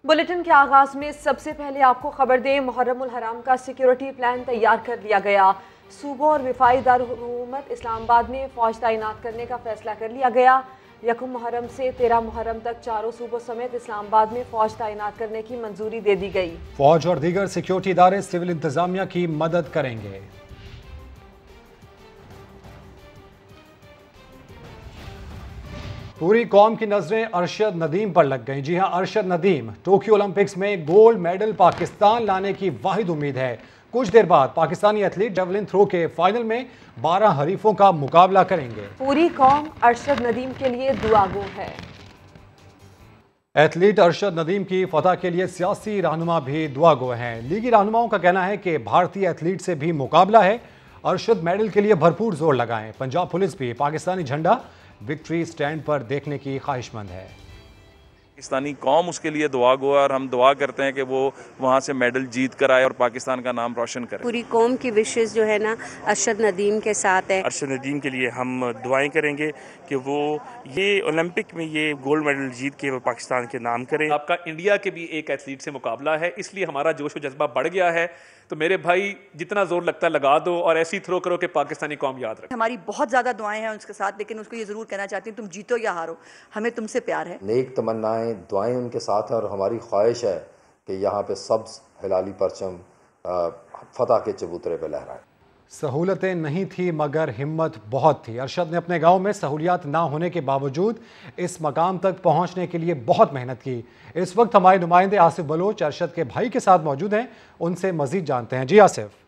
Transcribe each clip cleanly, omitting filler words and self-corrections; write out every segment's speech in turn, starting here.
Bulletin के आगाज में सबसे पहले आपको खबर दें, मुहर्रम उल हराम का सिक्योरिटी प्लान तैयार कर लिया गया। सूबों और वफाई दारुल इस्लामाबाद में फौज तैनात करने का फैसला कर लिया गया। 1 मुहर्रम से 13 मुहर्रम तक चारों सूबों समेत इस्लामाबाद में फौज तैनात करने की मंजूरी दे दी गई। फौज और दीगर सिक्योरिटी इदारे सिविल इंतजामिया की मदद करेंगे। पूरी कौम की नजरें अरशद नदीम पर लग गईं। जी हां, अरशद नदीम टोक्यो ओलंपिक्स में गोल्ड मेडल पाकिस्तान लाने की वाहिद उम्मीद है। कुछ देर बाद पाकिस्तानी एथलीट जेवलिन थ्रो के फाइनल में 12 हरीफों का मुकाबला करेंगे। पूरी कौम अरशद नदीम के लिए दुआगो है। एथलीट अरशद नदीम की फतह के लिए सियासी रहनुमा भी दुआगो हैं। लीगी रहनुमाओं का कहना है कि भारतीय एथलीट से भी मुकाबला है। अरशद मेडल के लिए भरपूर जोर लगाएं। पंजाब पुलिस भी पाकिस्तानी झंडा विक्ट्री स्टैंड पर देखने की ख्वाहिशमंद है। पाकिस्तानी कौम उसके लिए दुआ गो है और हम दुआ करते हैं कि वो वहाँ से मेडल जीत कर आए और पाकिस्तान का नाम रोशन करे। पूरी कौम की विशेष जो है ना अरशद नदीम के साथ है। अरशद नदीम के लिए हम दुआएं करेंगे कि वो ये ओलंपिक में ये गोल्ड मेडल जीत के वो पाकिस्तान के नाम करें। आपका इंडिया के भी एक एथलीट से मुकाबला है, इसलिए हमारा जोश व जज्बा बढ़ गया है। तो मेरे भाई जितना जोर लगता है लगा दो और ऐसी थ्रो करो कि पाकिस्तानी कौम याद रखे। हमारी बहुत ज़्यादा दुआएं हैं उसके साथ, लेकिन उसको ये ज़रूर कहना चाहती हूँ तुम जीतो या हारो, हमें तुमसे प्यार है। नेक तमन्नाएं दुआएं उनके साथ हैं और हमारी ख्वाहिश है कि यहाँ पे सब्ज हिलाली परचम फतह के चबूतरे पे लहराए। सहूलतें नहीं थी मगर हिम्मत बहुत थी। अरशद ने अपने गांव में सहूलियात ना होने के बावजूद इस मकाम तक पहुंचने के लिए बहुत मेहनत की। इस वक्त हमारे नुमाइंदे आसिफ बलोच अरशद के भाई के साथ मौजूद हैं, उनसे मजीद जानते हैं। जी आसिफ।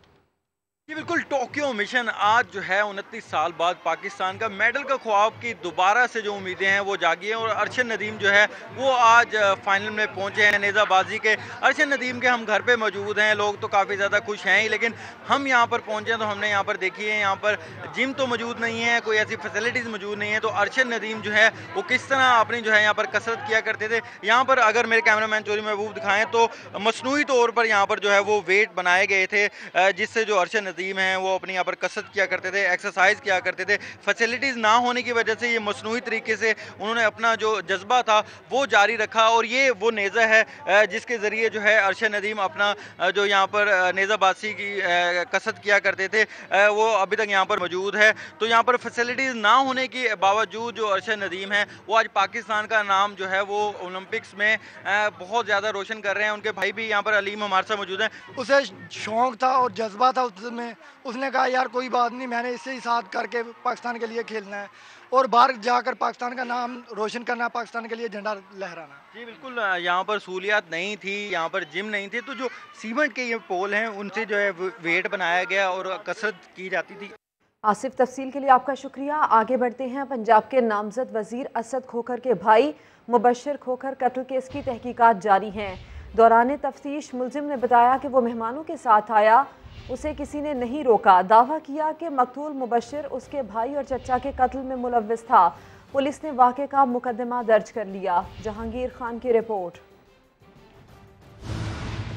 जी बिल्कुल, टोक्यो मिशन आज जो है 29 साल बाद पाकिस्तान का मेडल का ख्वाब की दोबारा से जो उम्मीदें हैं वो जागी हैं और अरशद नदीम जो है वो आज फाइनल में पहुंचे हैं नेज़ाबाजी के। अरशद नदीम के हम घर पे मौजूद हैं, लोग तो काफ़ी ज़्यादा खुश हैं ही, लेकिन हम यहाँ पर पहुंचे तो हमने यहाँ पर देखी है, यहाँ पर जिम तो मौजूद नहीं है, कोई ऐसी फैसिलिटीज़ मौजूद नहीं है। तो अरशद नदीम जो है वो किस तरह अपनी जो है यहाँ पर कसरत किया करते थे। यहाँ पर अगर मेरे कैमरामैन चोरी महबूब दिखाएँ तो मसनूई तौर पर यहाँ पर जो है वो वेट बनाए गए थे, जिससे जो अरशद नदीम हैं वो अपनी यहाँ पर कसरत किया करते थे, एक्सरसाइज किया करते थे। फैसिलिटीज़ ना होने की वजह से ये मसनूई तरीके से उन्होंने अपना जो जज्बा था वो जारी रखा और ये वो नेज़ा है जिसके ज़रिए जो है अरशद नदीम अपना जो यहाँ पर नेज़ाबाजी की कसरत किया करते थे वो अभी तक यहाँ पर मौजूद है। तो यहाँ पर फैसिलिटीज़ ना होने के बावजूद जो अरशद नदीम है वो आज पाकिस्तान का नाम जो है वो ओलंपिक्स में बहुत ज़्यादा रोशन कर रहे हैं। उनके भाई भी यहाँ पर अलीम हमारे साथ मौजूद हैं। उसे शौक था और जज्बा था उसमें, उसने कहा यार कोई बात नहीं, मैंने इससे ही साथ करके पाकिस्तान के लिए खेलना है और बाहर जाकर पाकिस्तान का नाम रोशन करना, पाकिस्तान के लिए झंडा लहराना। जी बिल्कुल, यहाँ पर सहूलियात नहीं थी, यहाँ पर जिम नहीं थी, तो जो सीमेंट के ये पोल हैं उनसे जो है वेट बनाया गया और कसरत की जाती थी। आसिफ, तफसील के लिए आपका शुक्रिया। आगे बढ़ते हैं। पंजाब के नामजद वजीर असद खोखर के भाई मुबशर खोखर कत्ल केस की तहकीकात जारी हैं। दौरान तफ्तीश मुलजिम ने बताया कि वो मेहमानों के साथ आया, उसे किसी ने नहीं रोका। दावा किया कि मकतूल मुबशर उसके भाई और चचा के कत्ल में मुलव्विस था। पुलिस ने वाक़े का मुकदमा दर्ज कर लिया। जहांगीर खान की रिपोर्ट।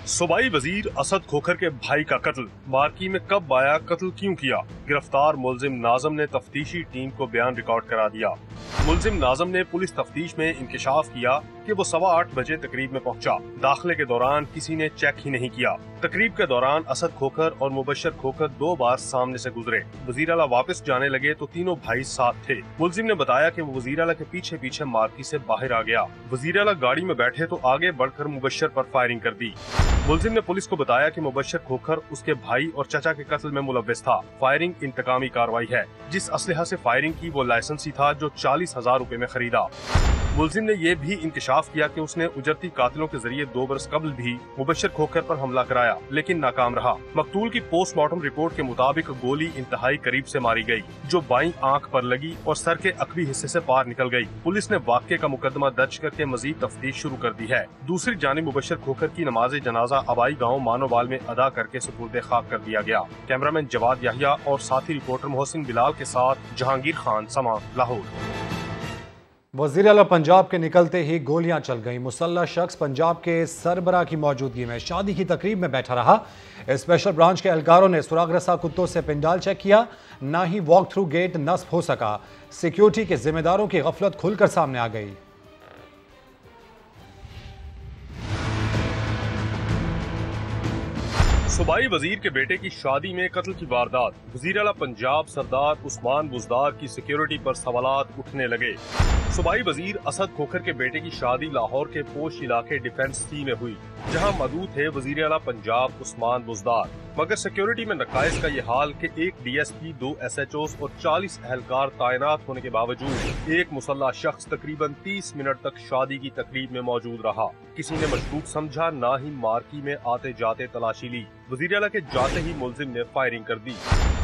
सूबाई वजीर असद खोखर के भाई का कत्ल, मार्की में कब आया, कत्ल क्यों किया। गिरफ्तार मुलजिम नाजम ने तफ्तीशी टीम को बयान रिकॉर्ड करा दिया। मुलजिम नाजम ने पुलिस तफ्तीश में इंकशाफ किया कि वो 8:15 बजे तकरीब में पहुंचा। दाखिले के दौरान किसी ने चेक ही नहीं किया। तकरीब के दौरान असद खोखर और मुबशर खोखर 2 बार सामने से गुजरे। वजीराला वापस जाने लगे तो तीनों भाई साथ थे। मुलजिम ने बताया कि वो वजीराला के पीछे पीछे मार्की से बाहर आ गया। वजीराला गाड़ी में बैठे तो आगे बढ़कर मुबशर पर फायरिंग कर दी। मुलजिम ने पुलिस को बताया कि मुबशर खोखर उसके भाई और चचा के कत्ल में मुलव्विस था। फायरिंग इंतकामी कार्रवाई है। जिस असलहा से फायरिंग की वो लाइसेंसी था जो 40,000 रुपए में खरीदा। मुलजिम ने यह भी इंकशाफ किया कि उसने उजरती कातिलों के जरिए 2 बरस कबल भी मुबशर खोखर पर हमला कराया, लेकिन नाकाम रहा। मकतूल की पोस्टमार्टम रिपोर्ट के मुताबिक गोली इंतहाई करीब से मारी गई, जो बाईं आंख पर लगी और सर के अकबी हिस्से से पार निकल गई। पुलिस ने वाक़े का मुकदमा दर्ज करके मजीद तफ्तीश शुरू कर दी है। दूसरी जानिब मुबशर खोखर की नमाज जनाजा अबाई गाँव मानोवाल में अदा करके सुपुर्द खाक कर दिया गया। कैमरामैन जवाद याहिया और साथी रिपोर्टर मोहसिन बिलाल के साथ जहांगीर खान, समा, लाहौर। वज़ीर आला पंजाब के निकलते ही गोलियां चल गईं। मुसल्लह शख्स पंजाब के सरबरा की मौजूदगी में शादी की तकरीब में बैठा रहा। स्पेशल ब्रांच के एहलकारों ने सुराग रसा कुत्तों से पिंडाल चेक किया, ना ही वॉक थ्रू गेट नस्ब हो सका। सिक्योरिटी के जिम्मेदारों की गफलत खुलकर सामने आ गई। सूबाई वजीर के बेटे की शादी में कत्ल की वारदात। वजीर आला पंजाब सरदार उस्मान बुज़दार की सिक्योरिटी पर सवालात उठने लगे। सूबाई वजीर असद खोखर के बेटे की शादी लाहौर के पोश इलाके डिफेंस सी में हुई, जहां मौजूद थे वजीर आला पंजाब उस्मान बुज़दार। मगर सिक्योरिटी में नकाइस का ये हाल कि एक DSP, 2 SHOs और 40 एहलकार तैनात होने के बावजूद एक मुसल्ला शख्स तकरीबन 30 मिनट तक शादी की तकरीब में मौजूद रहा। किसी ने मशकूक समझा, ना ही मार्की में आते जाते तलाशी ली। वजीर आला के जाते ही मुलजिम ने फायरिंग कर दी।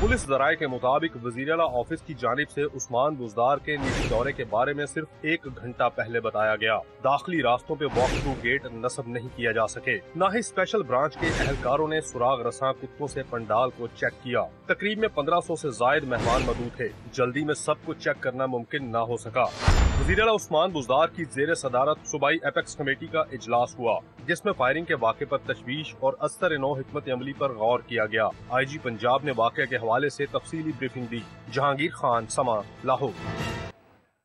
पुलिस ज़राए के मुताबिक वजीर आला ऑफिस की जानिब से उस्मान बुज़दार के निजी दौरे के बारे में सिर्फ 1 घंटा पहले बताया गया। दाखिली रास्तों पे वॉक थ्रू गेट नस्ब नहीं किया जा सके। न ही स्पेशल ब्रांच के एहलकारों ने सुराग रसां कुत्तों से पंडाल को चेक किया। तकरीब में 1500 से जायद मेहमान मौजूद थे। जल्दी में सबको चेक करना मुमकिन न हो सका। वजीर आला उस्मान बुज़दार की जेर सदारत सूबाई एपेक्स कमेटी का इजलास हुआ, जिसमें फायरिंग के वाक़े पर तशवीश और अस्तर नो हिकमत अमली पर गौर किया गया। IG पंजाब ने वाक़े के हवाले से तफसीली ब्रीफिंग दी। जहांगीर खान, समा, लाहौर।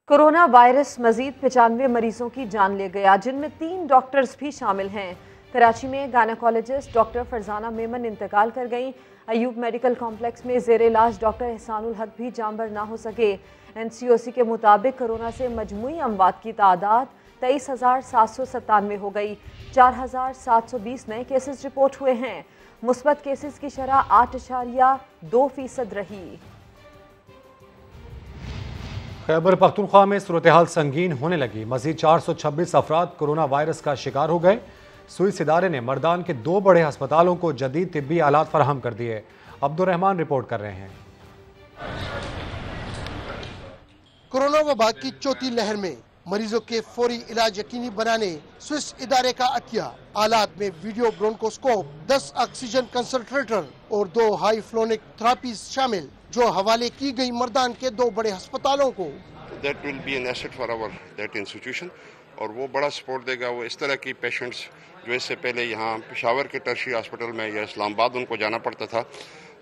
कोरोना वायरस मजीद 95 मरीजों की जान ले गया, जिनमें 3 डॉक्टर्स भी शामिल हैं। कराची में गायनेकोलॉजिस्ट डॉक्टर फरजाना मेमन इंतकाल कर गईं। अयूब मेडिकल कॉम्प्लेक्स में जेर इलाज डॉक्टर एहसानुल हक भी जांबर ना हो सके। NCOC के मुताबिक कोरोना से मजमूई अमवात की तादाद 23,797 हो गई। 4,720 नए केसेस रिपोर्ट हुए हैं। मुस्बत केसेस की शरह 8.2% रही। खैबर पख्तूनख्वा में सूरत हाल संगीन होने लगी। मजीद 426 अफराद कोरोना वायरस का शिकार हो गए। स्विस इदारे ने मर्दान के 2 बड़े अस्पतालों को जदीद तिब्बी आलात फराहम कर दिए। अब्दुर्रहमान रिपोर्ट कर रहे हैं। कोरोना वबा की चौथी लहर में मरीजों के फौरी इलाज यकीनी बनाने स्विस इदारे का अतिया। आलात में वीडियो ब्रोंकोस्कोप, 10 ऑक्सीजन कंसंट्रेटर और 2 हाई फ्लोनिक थेरापीज शामिल, जो हवाले की गई मर्दान के 2 बड़े अस्पतालों को। That will be an asset for our that institution, और वो बड़ा सपोर्ट देगा। वो इस तरह की पेशेंट्स जो इससे पहले यहाँ पेशावर के टर्शियरी हॉस्पिटल में या इस्लामाबाद उनको जाना पड़ता था,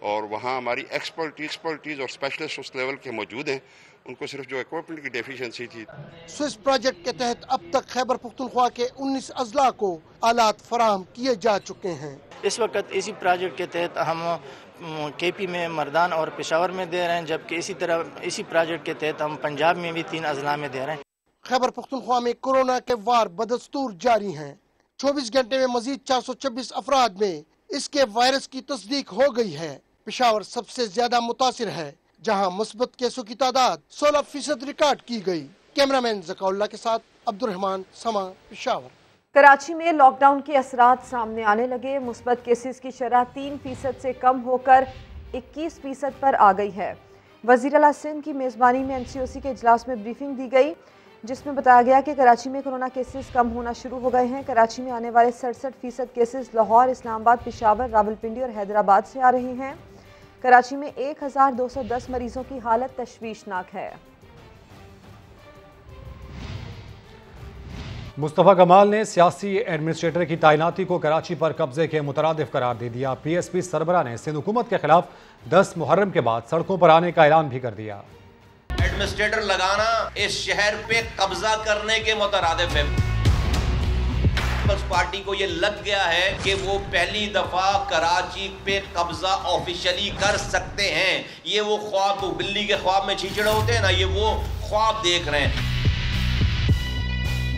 और वहाँ हमारी एक्सपर्टीज़ और स्पेशलिस्ट उस लेवल के मौजूद हैं, उनको सिर्फ जो इक्विपमेंट की डेफिशिएंसी थी। स्विस प्रोजेक्ट के तहत अब तक खैबर पख्तूनख्वा के 19 अजला को आलात फराहम किए जा चुके हैं। इस वक्त इसी प्रोजेक्ट के तहत हम KP में मर्दान और पेशावर में दे रहे हैं, जबकि इसी प्रोजेक्ट के तहत हम पंजाब में भी 3 अजला में दे रहे हैं। खैबर पख्तूनख्वा में कोरोना के वार बदस्तूर जारी हैं। 24 घंटे में मजीद 426 अफराद में इसके वायरस की तस्दीक हो गई है। पेशावर सबसे ज्यादा मुतासिर है, जहां मुस्बत केसों की तादाद 16% रिकॉर्ड की गई। कैमरामैन ज़काउल्लाह के साथ अब्दुर्रहमान, समा, पेशावर। कराची में लॉकडाउन के असरात सामने आने लगे। मुस्बत केसेस की शरह 3% से कम होकर 21% पर आ गई है। वज़ीर आला सिंध की मेज़बानी में NCOC के इजलास में ब्रीफिंग दी गई, जिसमें बताया गया कि कराची में कोरोना केसेस कम होना शुरू हो गए हैं। कराची में आने वाले 67% केसेस लाहौर, इस्लामाबाद, पेशावर, रावलपिंडी और हैदराबाद से आ रहे हैं। कराची में 1210 मरीजों की हालत तशवीशनाक है। मुस्तफ़ा कमाल ने सियासी एडमिनिस्ट्रेटर की तैनाती को कराची पर कब्जे के मुतरादिफ करार दे दिया। PSP सरबरा ने सिंध हुकूमत के खिलाफ 10 मुहर्रम के बाद सड़कों पर आने का ऐलान भी कर दिया। एडमिनिस्ट्रेटर लगाना इस शहर पे कब्जा करने के मुतरादिफ है। पीपल्स पार्टी को ये लग गया है कि वो पहली दफा कराची पे कब्जा ऑफिशियली कर सकते हैं। ये वो ख्वाब, बिल्ली के ख्वाब में छींचड़े होते हैं ना, ये वो ख्वाब देख रहे हैं।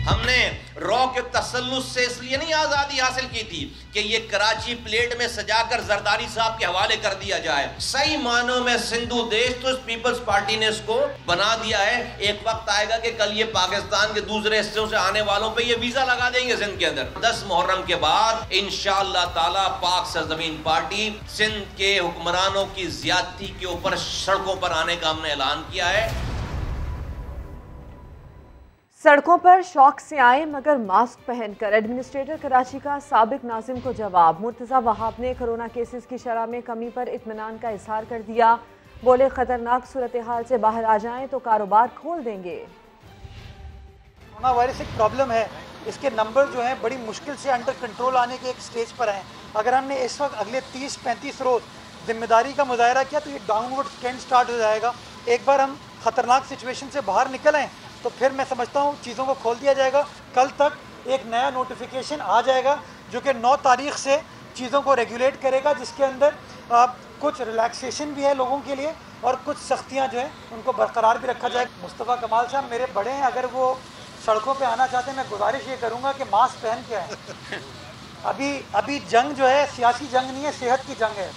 हमने रॉ के तसल्लुस से इसलिए नहीं आजादी हासिल की थी कि ये कराची प्लेट में सजाकर जरदारी साहब के हवाले कर दिया जाए। सही मानों में सिंधु देश तो इस पीपल्स पार्टी ने इसको बना दिया है। एक वक्त आएगा कि कल ये पाकिस्तान के दूसरे हिस्सों से आने वालों पे ये वीजा लगा देंगे सिंध के अंदर। 10 मुहर्रम के बाद इंशाअल्लाह ताला पाक सरजमीन पार्टी सिंध के हुक्मरानों की ज्यादती के ऊपर सड़कों पर आने का हमने ऐलान किया है। सड़कों पर शौक से आए मगर मास्क पहनकर, एडमिनिस्ट्रेटर कराची का साबिक नाजिम को जवाब। मुर्तज़ा वहाब ने कोरोना केसेस की शरह में कमी पर इत्मीनान का इजहार कर दिया। बोले, खतरनाक सूरत हाल से बाहर आ जाएं तो कारोबार खोल देंगे। कोरोना वायरस एक प्रॉब्लम है, इसके नंबर जो हैं बड़ी मुश्किल से अंडर कंट्रोल आने के एक स्टेज पर हैं। अगर हमने इस वक्त अगले 30-35 रोज जिम्मेदारी का मुजाहरा किया तो ये डाउनवर्ड ट्रेंड स्टार्ट हो जाएगा। एक बार हम खतरनाक सिचुएशन से बाहर निकल आए तो फिर मैं समझता हूँ चीज़ों को खोल दिया जाएगा। कल तक एक नया नोटिफिकेशन आ जाएगा जो कि 9 तारीख से चीज़ों को रेगुलेट करेगा, जिसके अंदर कुछ रिलैक्सेशन भी है लोगों के लिए और कुछ सख्तियाँ जो है उनको बरकरार भी रखा जाए। मुस्तफ़ा कमाल साहब मेरे बड़े हैं, अगर वो सड़कों पे आना चाहते हैं मैं गुजारिश ये करूँगा कि मास्क पहन के आए। अभी जंग जो है सियासी जंग नहीं है, सेहत की जंग है।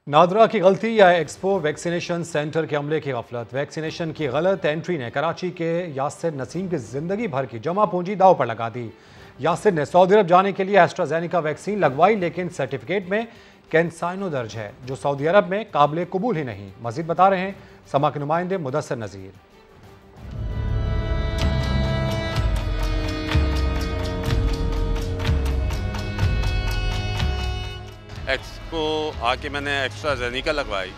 नादरा की गलती या एक्सपो वैक्सीनेशन सेंटर के अमले की गफलत। वैक्सीनेशन की गलत एंट्री ने कराची के यासिर नसीम की जिंदगी भर की जमा पूंजी दाव पर लगा दी। यासिर ने सऊदी अरब जाने के लिए एस्ट्राजेनिका वैक्सीन लगवाई, लेकिन सर्टिफिकेट में कैंसाइनो दर्ज है जो सऊदी अरब में काबिल कबूल ही नहीं। मजीद बता रहे हैं समा के नुमाइंदे मुदस्सिर नज़ीर। एक्सपो आके मैंने एस्ट्राजेनिका लगवाई।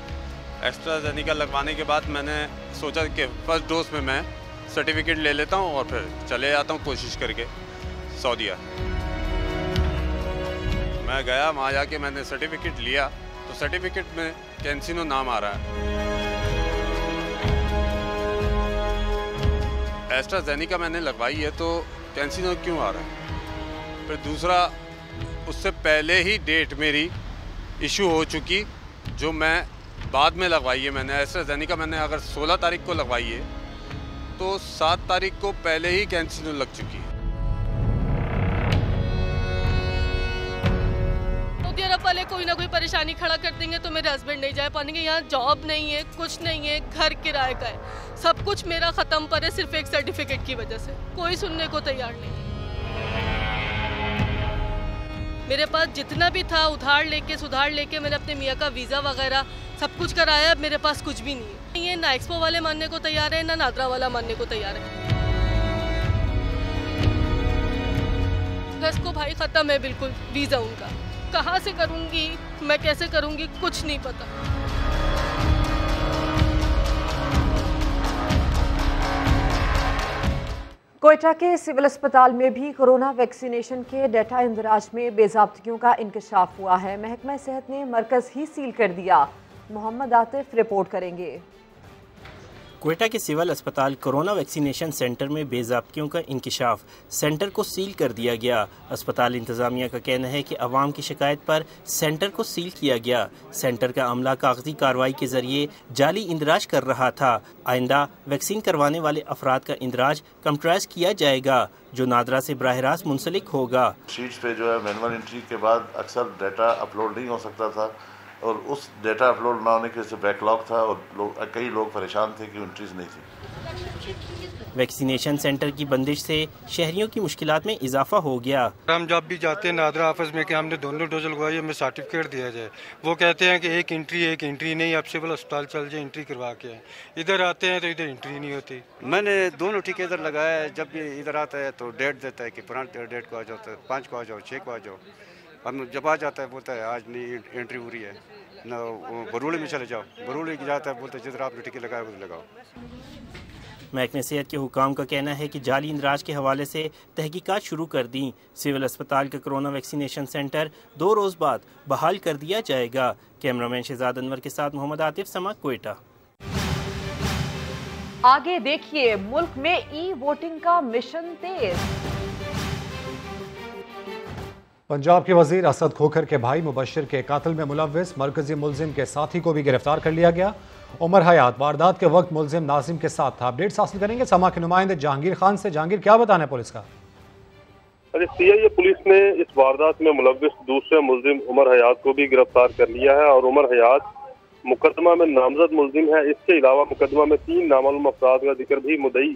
एस्ट्राजेनिका लगवाने के बाद मैंने सोचा कि फर्स्ट डोज में मैं सर्टिफिकेट ले लेता हूँ और फिर चले जाता हूँ कोशिश करके सऊदीया। मैं गया वहाँ जाके मैंने सर्टिफिकेट लिया तो सर्टिफिकेट में कैंसिनो नाम आ रहा है। एस्ट्राजेनिका मैंने लगवाई है तो कैंसिनो क्यों आ रहा है? फिर दूसरा, उससे पहले ही डेट मेरी इशू हो चुकी जो मैं बाद में लगवाई है। मैंने एस्ट्राजेनिका मैंने अगर 16 तारीख को लगवाई है तो 7 तारीख को पहले ही कैंसिनो लग चुकी है। सऊदी अरब वाले कोई ना कोई परेशानी खड़ा कर देंगे तो मेरे हस्बैंड नहीं जा पाएंगे। यहाँ जॉब नहीं है, कुछ नहीं है, घर किराए का है, सब कुछ मेरा ख़त्म पर है सिर्फ एक सर्टिफिकेट की वजह से। कोई सुनने को तैयार नहीं। मेरे पास जितना भी था उधार लेके सुधार लेके मैंने अपने मियाँ का वीज़ा वगैरह सब कुछ कराया। अब मेरे पास कुछ भी नहीं है। ना एक्सपो वाले मानने को तैयार है, ना नादरा वाला मानने को तैयार है। अगस्त को भाई ख़त्म है बिल्कुल वीज़ा उनका। कहाँ से करूँगी मैं, कैसे करूँगी, कुछ नहीं पता। कोयटा के सिविल अस्पताल में भी कोरोना वैक्सीनेशन के डेटा इंदराज में बेज़ाब्तियों का इंकशाफ हुआ है। महकमा सेहत ने मरकज़ ही सील कर दिया। मोहम्मद आतिफ रिपोर्ट करेंगे। कोयटा के सिविल अस्पताल कोरोना वैक्सीनेशन सेंटर में बेज़ाब्तियों का इंकशाफ, सेंटर को सील कर दिया गया। अस्पताल इंतजामिया का कहना है कि अवाम की शिकायत पर सेंटर को सील किया गया। सेंटर का अमला कागजी कार्रवाई के जरिए जाली इंदराज कर रहा था। आइंदा वैक्सीन करवाने वाले अफराद का इंदराज कंप्यूटराइज किया जाएगा जो नादरा से बराह रास्त मुंसलिक होगा। शीट्स पे जो है मैनुअल एंट्री के बाद अक्सर डाटा अपलोड नहीं हो सकता था और उस डेटा अपलोड ना होने की वजह से बैकलॉग था और कई लोग परेशान थे कि एंट्रीज नहीं थी। वैक्सीनेशन सेंटर की बंदिश से शहरियों की मुश्किलात में इजाफा हो गया। हम जब भी जाते हैं नादरा ऑफिस में कि हमने दोनों डोज लगवाई, हमें सर्टिफिकेट दिया जाए, वो कहते हैं कि एक एंट्री नहीं, आप सिविल अस्पताल चल जाए एंट्री करवा के आए। इधर आते हैं तो इधर एंट्री नहीं होती। मैंने दोनों टीके इधर लगाया है। जब भी इधर आता है तो डेट देता है कि पुराने डेट को आ जाओ, 5 को आ जाओ, 6 को आ जाओ। हम जब आ जाता है बोलता है आज नहीं एंट्री हो रही है, ना बरूले में चले जाओ, बरूले की जाता है बोलते जिधर आपने टिकट लगाया उधर लगाओ। महकमे सेहत के हुकाम का कहना है कि जाली इंदराज के हवाले से तहकीकात शुरू कर दी। सिविल अस्पताल का कोरोना वैक्सीनेशन सेंटर 2 रोज़ बाद बहाल कर दिया जाएगा। कैमरामैन शहजाद अनवर के साथ मोहम्मद आतिफ, समा, कोयटा। आगे देखिए, मुल्क में ई वोटिंग का मिशन तेज। पंजाब के वजीर असद खोखर के भाई मुबशर के कातिल में मुलव्विस मरकजी मुलजिम के साथी को भी गिरफ्तार कर लिया गया। उमर हयात वारदात के वक्त मुलजिम नाजिम के साथ था। अपडेट्स हासिल करेंगे समा के नुमाइंदे जहांगीर खान से। जहांगीर, क्या बताना है पुलिस का? अरे सीआईए पुलिस ने इस वारदात में मुलव्विस दूसरे मुलजिम उमर हयात को भी गिरफ्तार कर लिया है और उमर हयात मुकदमा में नामजद मुलजिम है। इसके अलावा मुकदमा में 3 नामालूम अफराद का जिक्र भी मुद्दई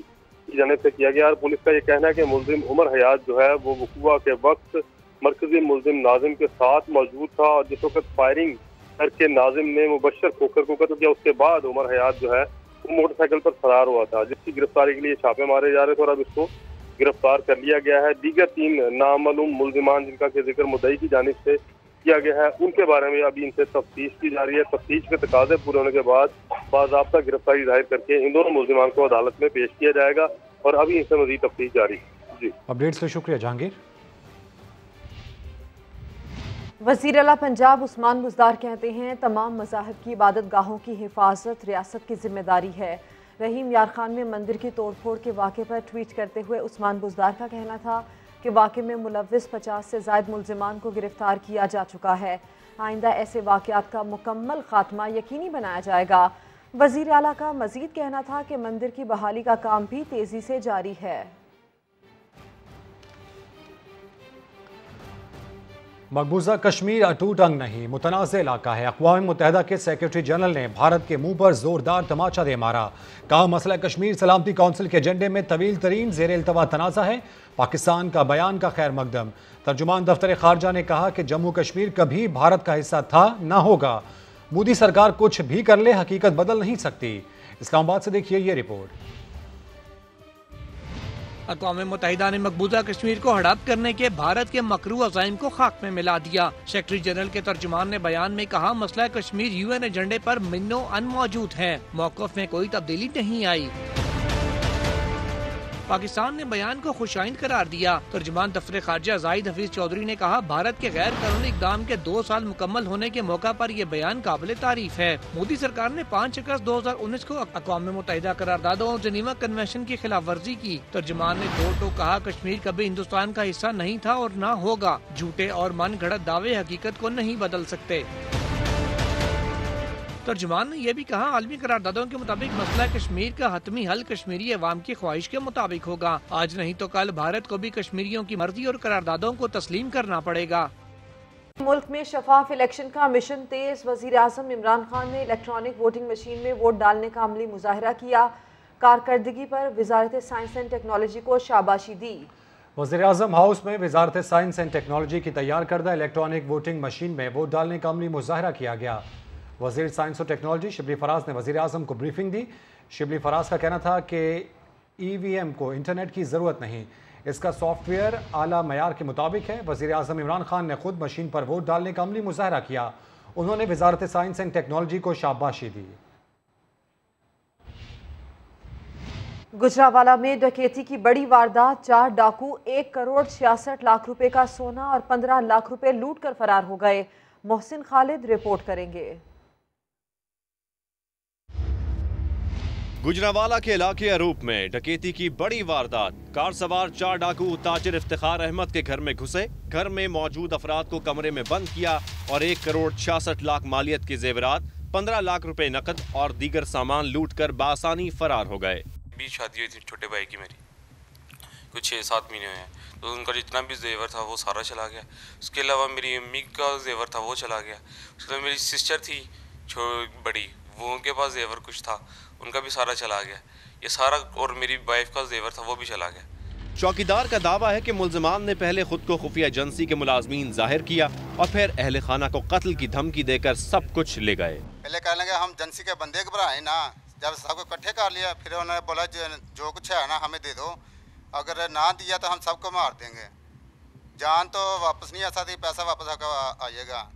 की जानिब से किया गया और पुलिस का ये कहना है कि मुलजिम उमर हयात जो है वो वक़ूआ के वक्त मरकजी मुलजिम नाजिम के साथ मौजूद था और जिस वक्त फायरिंग करके नाजिम ने मुबशर खोखर को कत्ल किया उसके बाद उमर हयात जो है वो मोटरसाइकिल पर फरार हुआ था, जिसकी गिरफ्तारी के लिए छापे मारे जा रहे थे और अब इसको गिरफ्तार कर लिया गया है। दीगर 3 नामालूम मुलजिमान जिनका के जिक्र मुद्दई की जानिब से किया गया है उनके बारे में अभी इनसे तफ्तीश की जा रही है। तफ्तीश के तकाजे पूरे होने के बाद बाज़ाब्ता गिरफ्तारी जाहिर करके इन दोनों मुलजिमान को अदालत में पेश किया जाएगा और अभी इनसे मज़ीद तफ्तीश जारी है। जी, अपडेट्स के शुक्रिया जहांगीर। वज़ीर आला पंजाब उस्मान बुज़दार कहते हैं तमाम मज़ाहिब की इबादत गाहों की हिफाजत रियासत की जिम्मेदारी है। रहीम यार खान में मंदिर की तोड़फोड़ के वाक़े पर ट्वीट करते हुए उस्मान बुज़दार का कहना था कि वाक़े में मुलव्विस 50 से ज़ायद मुल्ज़िमान को गिरफ्तार किया जा चुका है। आइंदा ऐसे वाक़यात का मुकम्मल खात्मा यकीनी बनाया जाएगा। वज़ीर आला का मज़ीद कहना था कि मंदिर की बहाली का काम भी तेज़ी से जारी है। मकबूजा कश्मीर अटूट अंग नहीं, मुतनाज़ इलाका है। अक़वाम मुत्तहिदा के सेक्रेटरी जनरल ने भारत के मुंह पर जोरदार तमाचा दे मारा। कहा मसला कश्मीर सलामती कौंसिल के एजेंडे में तवील तरीन ज़ेर इल्तवा तनाज़ा है। पाकिस्तान का बयान का खैर मकदम। तर्जुमान दफ्तर खारजा ने कहा कि जम्मू कश्मीर कभी भारत का हिस्सा था न होगा। मोदी सरकार कुछ भी कर ले, हकीकत बदल नहीं सकती। इस्लामाबाद से देखिए ये रिपोर्ट। अक़वाम मुत्तहिदा ने मकबूजा कश्मीर को हड़प करने के भारत के मकरू अज़ाइम को खाक में मिला दिया। सेक्रेटरी जनरल के तर्जुमान ने बयान में कहा मसला कश्मीर UN एजेंडे पर मिन्नो अन मौजूद है, मौक़िफ़ में कोई तब्दीली नहीं आई। पाकिस्तान ने बयान को खुशाइंद करार दिया। तर्जुमान दफ्तर खारजा जाहिद हफीज चौधरी ने कहा भारत के गैर कानूनी इक़दाम के 2 साल मुकम्मल होने के मौका पर यह बयान काबिल तारीफ है। मोदी सरकार ने 5 अगस्त 2019 को अक़वाम मुत्तहिदा करारदादों और जनीवा कन्वेंशन की खिलाफ वर्जी की। तर्जुमान ने दो कहा कश्मीर कभी हिंदुस्तान का हिस्सा नहीं था और न होगा। झूठे और मन गढ़ंत दावे हकीकत को नहीं बदल सकते। तर्जुमान ने यह भी कहा आलमी करारदादों के मुताबिक मसला कश्मीर का हतमी हल कश्मीरी अवाम की ख्वाहिश के मुताबिक होगा। आज नहीं तो कल भारत को भी कश्मीरियों की मर्जी और करारदादों को तस्लीम करना पड़ेगा। मुल्क में शफाफ इलेक्शन का मिशन तेज। वज़ीर आज़म इमरान खान ने इलेक्ट्रॉनिक वोटिंग मशीन में वोट डालने का अमली मुजाहरा किया। कारकर्दगी पर वज़ारत साइंस एंड टेक्नोलॉजी को शाबाशी दी। वज़ीर आज़म हाउस में वज़ारत साइंस एंड टेक्नोलॉजी की तैयार करदा इलेक्ट्रॉनिक वोटिंग मशीन में वोट डालने का अमली मुजाहरा किया गया। वज़ीर साइंस और टेक्नोलॉजी शिबली फराज ने वज़ीर आज़म को ब्रीफिंग दी। शिबली फराज का कहना था कि EVM को इंटरनेट की ज़रूरत नहीं, इसका सॉफ्टवेयर आला मयार के मुताबिक है। वज़ीर आज़म इमरान खान ने खुद मशीन पर वोट डालने का अमली मुजाहरा किया। उन्होंने वज़ारत साइंस एंड टेक्नोलॉजी को शाबाशी दी। गुजरावाला में डकैती की बड़ी वारदात। 4 डाकू 1 करोड़ 66 लाख रुपए का सोना और 15 लाख रुपए लूट कर फरार हो गए। मोहसिन खालिद रिपोर्ट करेंगे। गुजरावाला के इलाके अरूप में डकैती की बड़ी वारदात। कार सवार 4 डाकू ताजिर इफ्तिखार अहमद के घर में घुसे, घर में मौजूद अफराद को कमरे में बंद किया और 1 करोड़ 66 लाख मालियत के जेवरात, 15 लाख रुपए नकद और दीगर सामान लूट कर बासानी फरार हो गए। बीच शादी हुई थी छोटे भाई की मेरी, कुछ 6-7 महीने हुए हैं, तो उनका जितना भी जेवर था वो सारा चला गया। उसके अलावा मेरी अम्मी का जेवर था वो चला गया। उसके अलावा मेरी सिस्टर थी बड़ी, वो उनके पास जेवर कुछ था, उनका भी सारा चला गया। ये सारा, और मेरी वाइफ का जेवर था वो भी चला गया। चौकीदार का दावा है कि मुल्जिमान ने पहले खुद को खुफिया एजेंसी के मुलाजमीन जाहिर किया और फिर अहले खाना को कत्ल की धमकी देकर सब कुछ ले गए। पहले कहने लगे हम एजेंसी के बंदे घबराए ना, जब सबको इकट्ठे कर लिया फिर उन्होंने बोला जो कुछ है ना हमें दे दो, अगर ना दिया तो हम सबको मार देंगे। जान तो वापस नहीं आ सकती, पैसा वापस आएगा।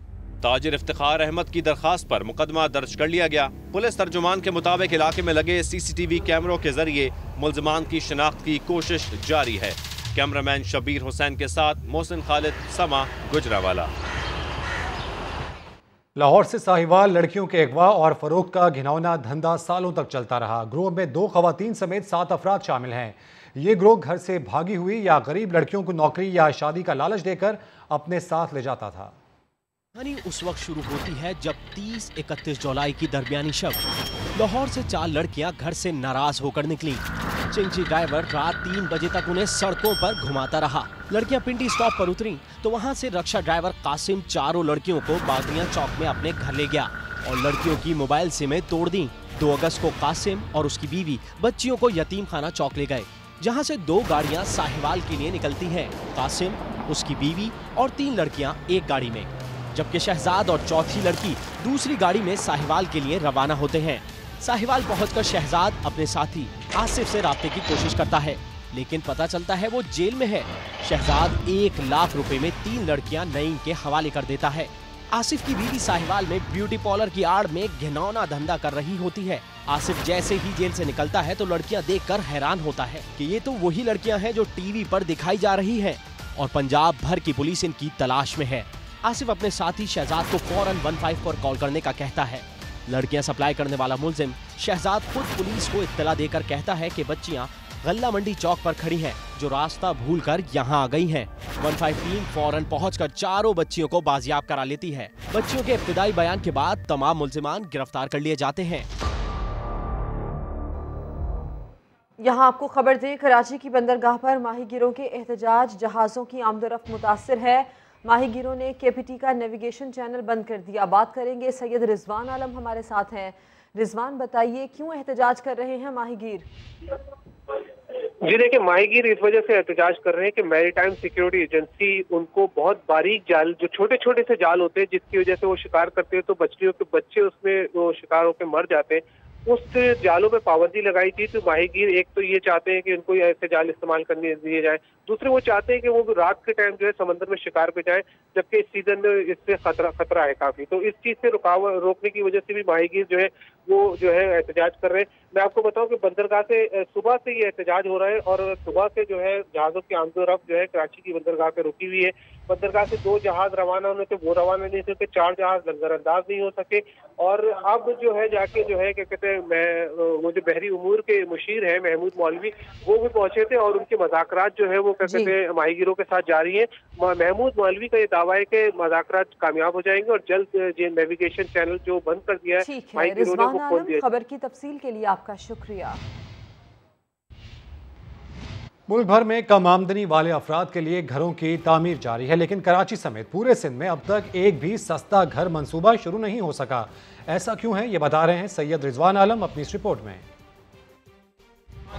ताजिर इफ्तिखार अहमद की दरखास्त पर मुकदमा दर्ज कर लिया गया। पुलिस तर्जुमान के मुताबिक इलाके में लगे CCTV कैमरों के जरिए मुल्जिमान की शिनाख्त की कोशिश जारी है। कैमरामैन शबीर हुसैन के साथ मोहसिन खालिद, समा, गुजरावाला। लाहौर से साहिवाल लड़कियों के अगवा और फरोख्त का घिनौना धंधा सालों तक चलता रहा। ग्रोह में 2 खवातीन समेत 7 अफराद शामिल हैं। ये ग्रोह घर से भागी हुई या गरीब लड़कियों को नौकरी या शादी का लालच देकर अपने साथ ले जाता था। कहानी उस वक्त शुरू होती है जब 30-31 जुलाई की दरमियानी शब लाहौर से 4 लड़कियां घर से नाराज होकर निकली। चिंची ड्राइवर रात 3 बजे तक उन्हें सड़कों पर घुमाता रहा। लड़कियां पिंडी स्टॉप पर उतरी तो वहां से रक्षा ड्राइवर कासिम चारों लड़कियों को बागरिया चौक में अपने घर ले गया और लड़कियों की मोबाइल सिमें तोड़ दी। 2 अगस्त को कासिम और उसकी बीवी बच्चियों को यतीम खाना चौक ले गए, जहां से 2 गाड़ियां साहिवाल के लिए निकलती हैं। कासिम, उसकी बीवी और 3 लड़कियां एक गाड़ी में, जबकि शहजाद और चौथी लड़की दूसरी गाड़ी में साहिवाल के लिए रवाना होते हैं। साहिवाल पहुंचकर शहजाद अपने साथी आसिफ से राब्ते की कोशिश करता है, लेकिन पता चलता है वो जेल में है। शहजाद 1 लाख रुपए में 3 लड़कियां नईम के हवाले कर देता है। आसिफ की बीवी साहिवाल में ब्यूटी पार्लर की आड़ में घिनौना धंधा कर रही होती है। आसिफ जैसे ही जेल से निकलता है तो लड़कियां देखकर हैरान होता है कि ये तो वही लड़कियां हैं जो टीवी पर दिखाई जा रही हैं और पंजाब भर की पुलिस इनकी तलाश में है। आसिफ अपने साथी शहजाद को फौरन 15 पर कॉल करने का कहता है। लड़कियां सप्लाई करने वाला मुल्जिम शहजाद खुद पुलिस को इत्तला देकर कहता है कि बच्चियां गल्ला मंडी चौक पर खड़ी हैं, जो रास्ता भूलकर यहां आ गई हैं। 153 फौरन पहुंचकर चारों बच्चियों को बाजियाब करा लेती है। बच्चियों के इब्तिदाई बयान के बाद तमाम मुल्जिमान गिरफ्तार कर लिए जाते हैं। यहाँ आपको खबर दें, कराची की बंदरगाह पर माहीगीरों के एहतजाज, जहाज़ों की आमदोरफ्त मुतासिर है। माहीगीरों ने KPT का नेविगेशन चैनल बंद कर दिया। बात करेंगे, सैयद रिजवान आलम हमारे साथ हैं। रिजवान, बताइए क्यों एहतजाज कर रहे हैं माहीगीर? जी देखिए, माहीगीर इस वजह से एहतजाज कर रहे हैं कि मैरीटाइम सिक्योरिटी एजेंसी उनको बहुत बारीक जाल, जो छोटे छोटे से जाल होते हैं जिसकी वजह से वो शिकार करते हैं तो मछलियों के बच्चे उसमें वो शिकार होकर मर जाते हैं, उस जालों पे पाबंदी लगाई थी। तो माहीगीर एक तो ये चाहते हैं कि उनको ऐसे जाल इस्तेमाल करने दिए जाए, दूसरे वो चाहते हैं कि वो रात के टाइम जो है समंदर में शिकार पे जाए, जबकि इस सीजन में इससे खतरा है काफी। तो इस चीज से रोकने की वजह से भी माहीगीर जो है वो जो है एहतजाज कर रहे हैं। मैं आपको बताऊं कि बंदरगाह से सुबह से ये एहतजाज हो रहा है और सुबह से जो है जहाजों की आमदोरफ्त जो है कराची की बंदरगाह पे रुकी हुई है। बंदरगाह से 2 जहाज रवाना होने थे, वो रवाना नहीं थे, 4 जहाज नजरअंदाज नहीं हो सके। और अब जो है जाके जो है क्या कहते हैं, वो जो बहरी उमूर के मुशीर है महमूद मौलवी, वो भी पहुंचे थे और उनके मज़ाकरात जो है वो क्या कहते हैं माहीगीरों के साथ जारी है। महमूद मौलवी का ये दावा है कि मज़ाकरात कामयाब हो जाएंगे और जल्द ये नेविगेशन चैनल जो बंद कर दिया है माहीगीरों ने वो खोल दिया। खबर की तफसील के लिए आपका शुक्रिया। मुल्क भर में कम आमदनी वाले अफराद के लिए घरों की तामीर जारी है, लेकिन कराची समेत पूरे सिंध में अब तक एक भी सस्ता घर मंसूबा शुरू नहीं हो सका। ऐसा क्यों है, ये बता रहे हैं सैयद रिजवान आलम अपनी इस रिपोर्ट में।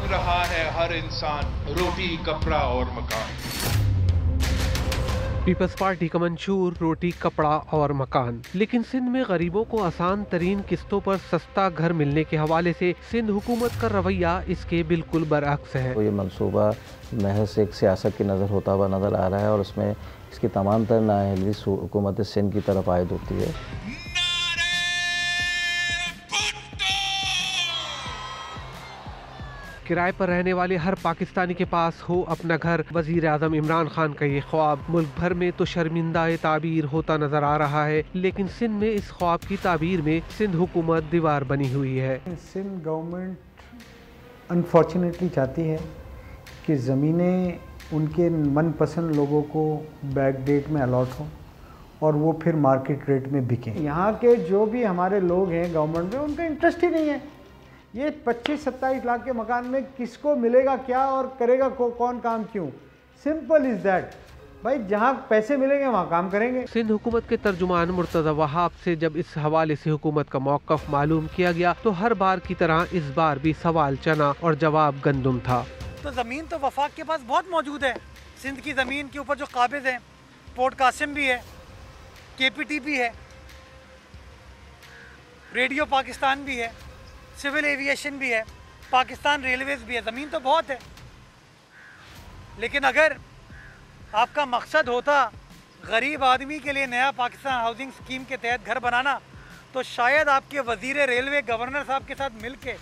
रहा है हर इंसान रोटी, कपड़ा और मकान। पीपल्स पार्टी का मंशूर रोटी, कपड़ा और मकान, लेकिन सिंध में गरीबों को आसान तरीन किस्तों पर सस्ता घर मिलने के हवाले से सिंध हुकूमत का रवैया इसके बिल्कुल बरअक्स है। तो ये मंसूबा महज एक सियासत की नज़र होता हुआ नज़र आ रहा है और उसमें इसकी तमाम तर नाअहली हुकूमत सिंध की तरफ आयद होती है। किराए पर रहने वाले हर पाकिस्तानी के पास हो अपना घर, वजीर आज़म इमरान खान का ये ख्वाब मुल्क भर में तो शर्मिंदा ताबीर होता नजर आ रहा है, लेकिन सिंध में इस ख्वाब की ताबीर में सिंध हुकूमत दीवार बनी हुई है। सिंध गवर्नमेंट अनफॉर्चुनेटली चाहती है कि ज़मीनें उनके मनपसंद लोगों को बैक डेट में अलॉट हो और वो फिर मार्केट रेट में बिकें। यहाँ के जो भी हमारे लोग हैं गवर्नमेंट में, उनका इंटरेस्ट ही नहीं है। ये 25-27 लाख के मकान में किसको मिलेगा क्या और करेगा कौन काम क्यों? Simple is that. भाई जहाँ पैसे मिलेंगे वहाँ काम करेंगे। सिंध हुकूमत के तर्जुमान मुर्तज़ा वहाब से जब इस हवाले से हुकूमत का मौक़िफ़ मालूम किया गया तो हर बार की तरह इस बार भी सवाल चना और जवाब गंदुम था। तो ज़मीन तो वफाक के पास बहुत मौजूद है। सिंध की ज़मीन के ऊपर जो काबिज़ है, पोर्ट कासिम भी है, KPT भी है, रेडियो पाकिस्तान भी है, सिविल एविएशन भी है, पाकिस्तान रेलवेज भी है। ज़मीन तो बहुत है, लेकिन अगर आपका मकसद होता गरीब आदमी के लिए नया पाकिस्तान हाउसिंग स्कीम के तहत घर बनाना, तो शायद आपके वजीर रेलवे गवर्नर साहब के साथ मिलके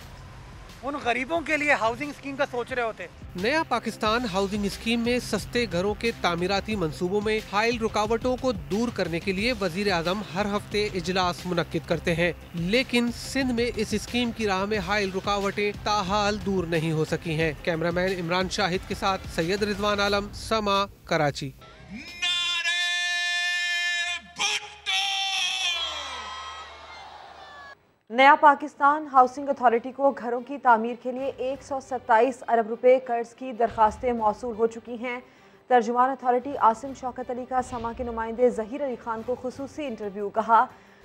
उन गरीबों के लिए हाउसिंग स्कीम का सोच रहे होते। नया पाकिस्तान हाउसिंग स्कीम में सस्ते घरों के तामीराती मंसूबों में हाइल रुकावटों को दूर करने के लिए वजीर आज़म हर हफ्ते इजलास मुनक्किद करते हैं, लेकिन सिंध में इस स्कीम की राह में हाइल रुकावटें ताहाल दूर नहीं हो सकी हैं। कैमरामैन इमरान शाहिद के साथ सैयद रिजवान आलम, समा, कराची। नया पाकिस्तान हाउसिंग अथॉरिटी को घरों की तामीर के लिए 127 अरब रुपए कर्ज की दरखास्तें मौसूल हो चुकी हैं। तर्जुमान अथॉरिटी आसिम शौकत अली का समा के नुमाइंदे ज़हीर अली खान को खुसूसी इंटरव्यू। कहा,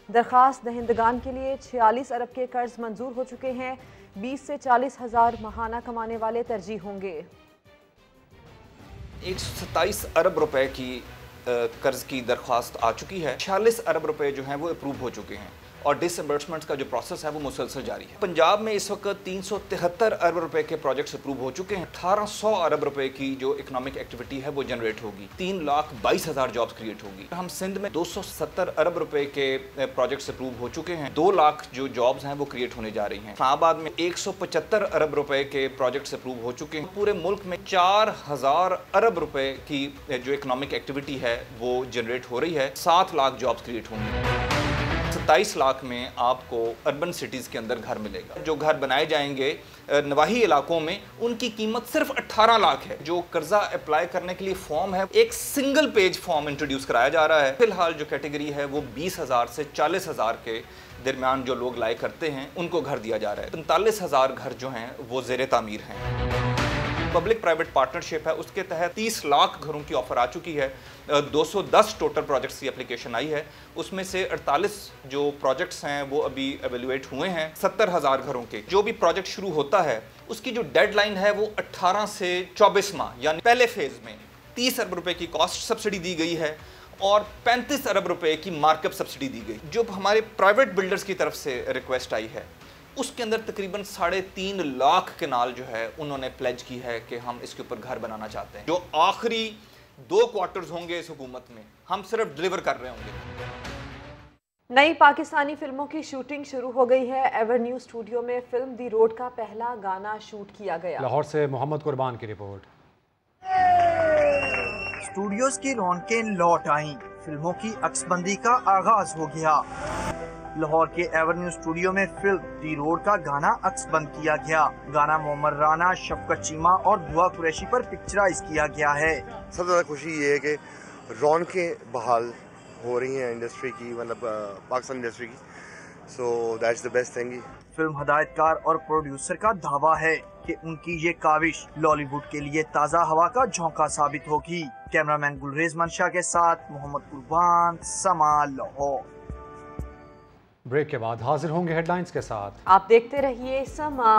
दरखास्त दहिंदगान के लिए 46 अरब के कर्ज मंजूर हो चुके हैं। 20 से 40 हज़ार माहाना कमाने वाले तरजीह होंगे। 127 अरब रुपए की कर्ज की दरख्वास्त आ चुकी है। 46 अरब रुपए जो हैं वो अप्रूव हो चुके हैं और डिसबर्समेंट का जो प्रोसेस है वो मुसलसल जारी है। पंजाब में इस वक्त 373 अरब रुपए के प्रोजेक्ट्स अप्रूव हो चुके हैं। 1800 अरब रुपए की जो इकोनॉमिक एक्टिविटी है वो जनरेट होगी। 3,22,000 जॉब्स क्रिएट होगी। हम सिंध में 270 अरब रुपए के प्रोजेक्ट्स अप्रूव हो चुके हैं। 2 लाख जो जॉब्स हैं वो क्रिएट होने जा रही हैं। इस्लामाबाद में 175 अरब रुपए के प्रोजेक्ट्स अप्रूव हो चुके हैं। पूरे मुल्क में 4000 अरब रुपए की जो इकोनॉमिक एक्टिविटी है वो जनरेट हो रही है। 7 लाख जॉब्स क्रिएट होंगी। 27 लाख में आपको अर्बन सिटीज़ के अंदर घर मिलेगा। जो घर बनाए जाएंगे नवाही इलाकों में, उनकी कीमत सिर्फ 18 लाख है। जो कर्जा अप्लाई करने के लिए फॉर्म है, एक सिंगल पेज फॉर्म इंट्रोड्यूस कराया जा रहा है। फिलहाल जो कैटेगरी है वो 20,000 से 40,000 के दरमियान जो लोग लाए करते हैं, उनको घर दिया जा रहा है। 45,000 घर जो हैं वो ज़ेरे तामीर हैं। पब्लिक प्राइवेट पार्टनरशिप है, उसके तहत 30 लाख घरों की ऑफर आ चुकी है। 210 टोटल प्रोजेक्ट्स की एप्लीकेशन आई है, उसमें से 48 जो प्रोजेक्ट्स हैं वो अभी एवेल्युएट हुए हैं। 70,000 घरों के जो भी प्रोजेक्ट शुरू होता है उसकी जो डेडलाइन है वो 18 से 24 माह, यानी पहले फेज में 30 अरब रुपए की कॉस्ट सब्सिडी दी गई है और 35 अरब रुपए की मार्कअप सब्सिडी दी गई। जो हमारे प्राइवेट बिल्डर्स की तरफ से रिक्वेस्ट आई है उसके अंदर तकरीबन 3.5 लाख कनाल जो है उन्होंने प्लेज की है कि हम इसके ऊपर घर बनाना चाहते हैं। जो आखिरी 2 क्वार्टर्स होंगे इस हुकूमत में, हम सिर्फ डिलीवर कर रहे होंगे। नई पाकिस्तानी फिल्मों की शूटिंग शुरू हो गई है। एवेन्यू स्टूडियो में फिल्म दी रोड का पहला गाना शूट किया गया। लाहौर से मोहम्मद कुर्बान की रिपोर्ट। स्टूडियोज की रौनकें लौट आईं, फिल्मों की अक्सबंदी का आगाज हो गया। लाहौर के एवेन्यू स्टूडियो में फिल्म दी रोड का गाना अक्सबंद किया गया। गाना मोहम्मद राना, शफकत चीमा और दुआ कुरैशी पर पिक्चराइज किया गया है। सबसे ज़्यादा खुशी ये है कि रौनकें बहाल हो रही हैं इंडस्ट्री की, मतलब पाकिस्तान इंडस्ट्री की। So that's the best thing. Film हदायतकार और प्रोड्यूसर का दावा है कि उनकी ये काविश लॉलीवुड के लिए ताज़ा हवा का झोंका साबित होगी। कैमरामैन गुलरेज मंशा के साथ मोहम्मद कुर्बान, समा, लाहौर। ब्रेक के बाद हाजिर होंगे हेडलाइंस के साथ। आप देखते रहिए समा।